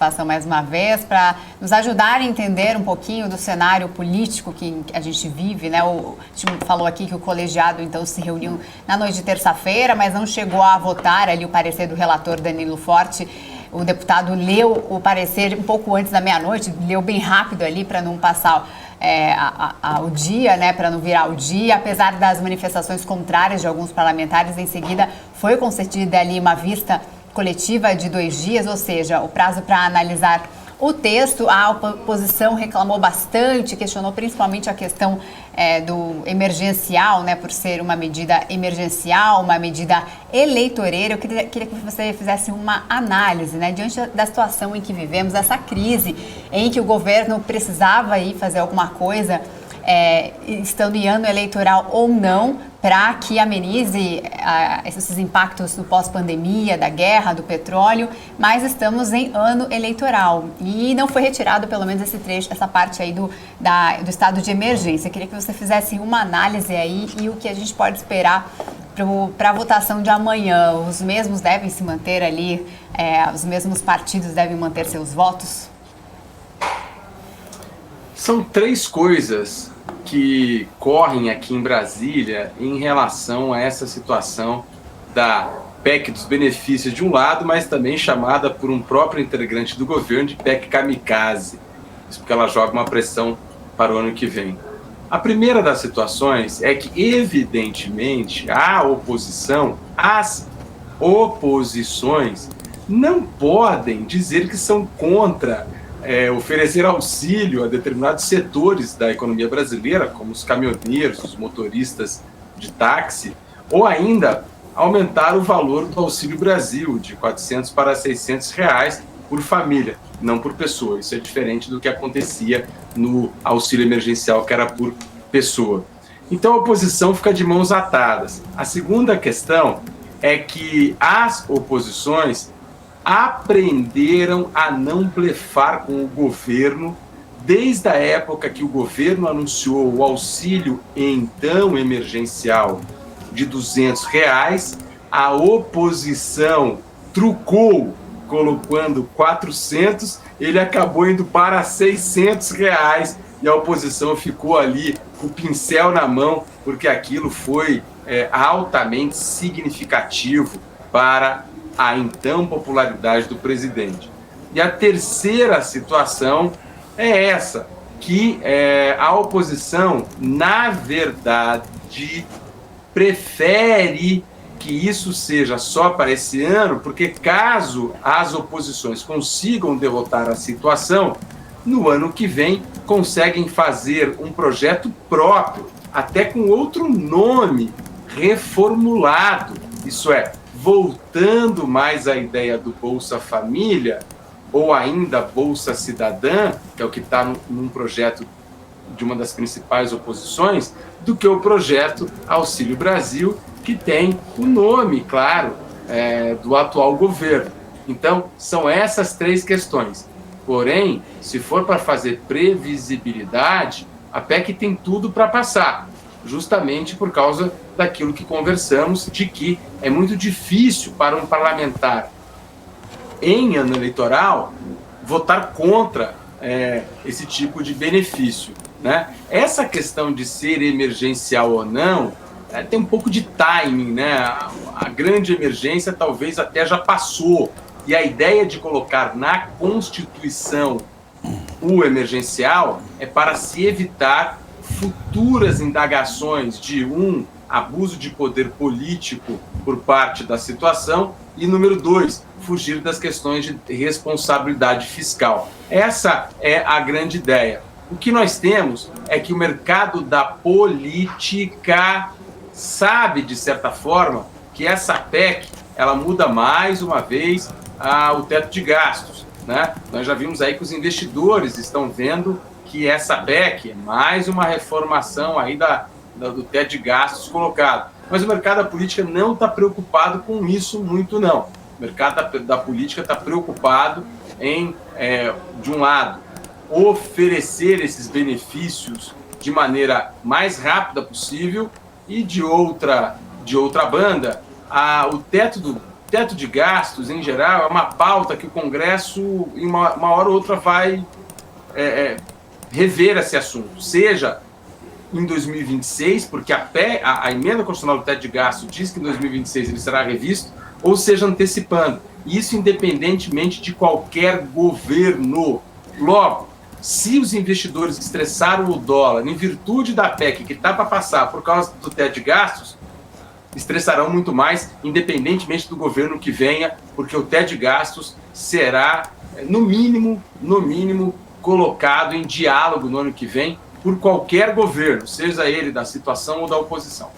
participação mais uma vez para nos ajudar a entender um pouquinho do cenário político que a gente vive, né? A gente falou aqui que o colegiado então se reuniu na noite de terça-feira, mas não chegou a votar ali o parecer do relator Danilo Forte. O deputado leu o parecer um pouco antes da meia-noite, leu bem rápido ali para não passar o dia, né, para não virar o dia. Apesar das manifestações contrárias de alguns parlamentares, em seguida foi concedida ali uma vista coletiva de 2 dias, ou seja, o prazo para analisar o texto. A oposição reclamou bastante, questionou principalmente a questão do emergencial, né, por ser uma medida emergencial, uma medida eleitoreira. Eu queria que você fizesse uma análise, né, diante da situação em que vivemos, essa crise em que o governo precisava ir fazer alguma coisa, estando em ano eleitoral ou não, para que amenize esses impactos do pós-pandemia, da guerra, do petróleo, mas estamos em ano eleitoral e não foi retirado pelo menos esse trecho, essa parte aí do estado de emergência. Eu queria que você fizesse uma análise aí e o que a gente pode esperar para a votação de amanhã. Os mesmos devem se manter ali, os mesmos partidos devem manter seus votos? São 3 coisas que correm aqui em Brasília em relação a essa situação da PEC dos benefícios de um lado, mas também chamada por um próprio integrante do governo de PEC kamikaze. Isso porque ela joga uma pressão para o ano que vem. A primeira das situações é que, evidentemente, as oposições não podem dizer que são contra oferecer auxílio a determinados setores da economia brasileira, como os caminhoneiros, os motoristas de táxi, ou ainda aumentar o valor do Auxílio Brasil de R$400 para R$600 por família, não por pessoa. Isso é diferente do que acontecia no auxílio emergencial, que era por pessoa. Então a oposição fica de mãos atadas. A segunda questão é que as oposições aprenderam a não blefar com o governo desde a época que o governo anunciou o auxílio então emergencial de R$200, a oposição trucou colocando 400, ele acabou indo para R$600 e a oposição ficou ali com o pincel na mão, porque aquilo foi altamente significativo para a então popularidade do presidente. E a terceira situação é essa, que a oposição, na verdade, prefere que isso seja só para esse ano, porque caso as oposições consigam derrotar a situação, no ano que vem conseguem fazer um projeto próprio, até com outro nome, reformulado, isso é, voltando mais à ideia do Bolsa Família, ou ainda Bolsa Cidadã, que é o que está num projeto de uma das principais oposições, do que o projeto Auxílio Brasil, que tem o nome, claro, do atual governo. Então, são essas 3 questões. Porém, se for para fazer previsibilidade, a PEC tem tudo para passar, justamente por causa daquilo que conversamos, de que é muito difícil para um parlamentar em ano eleitoral votar contra esse tipo de benefício, né? Essa questão de ser emergencial ou não tem um pouco de timing, né? A grande emergência talvez até já passou, e a ideia de colocar na Constituição o emergencial é para se evitar futuras indagações de abuso de poder político por parte da situação e, número 2, fugir das questões de responsabilidade fiscal. Essa é a grande ideia. O que nós temos é que o mercado da política sabe, de certa forma, que essa PEC ela muda mais uma vez o teto de gastos, né? Nós já vimos aí que os investidores estão vendo que essa PEC é mais uma reformação aí do teto de gastos colocado. Mas o mercado da política não está preocupado com isso muito, não. O mercado da política está preocupado em, de um lado, oferecer esses benefícios de maneira mais rápida possível e, de outra banda, o teto teto de gastos, em geral, é uma pauta que o Congresso, em uma hora ou outra, vai rever esse assunto. Seja em 2026, porque a emenda constitucional do teto de gasto diz que em 2026 ele será revisto, ou seja, antecipando. Isso independentemente de qualquer governo. Logo, se os investidores estressaram o dólar em virtude da PEC que está para passar por causa do teto de gastos, estressarão muito mais, independentemente do governo que venha, porque o teto de gastos será, no mínimo, colocado em diálogo no ano que vem por qualquer governo, seja ele da situação ou da oposição.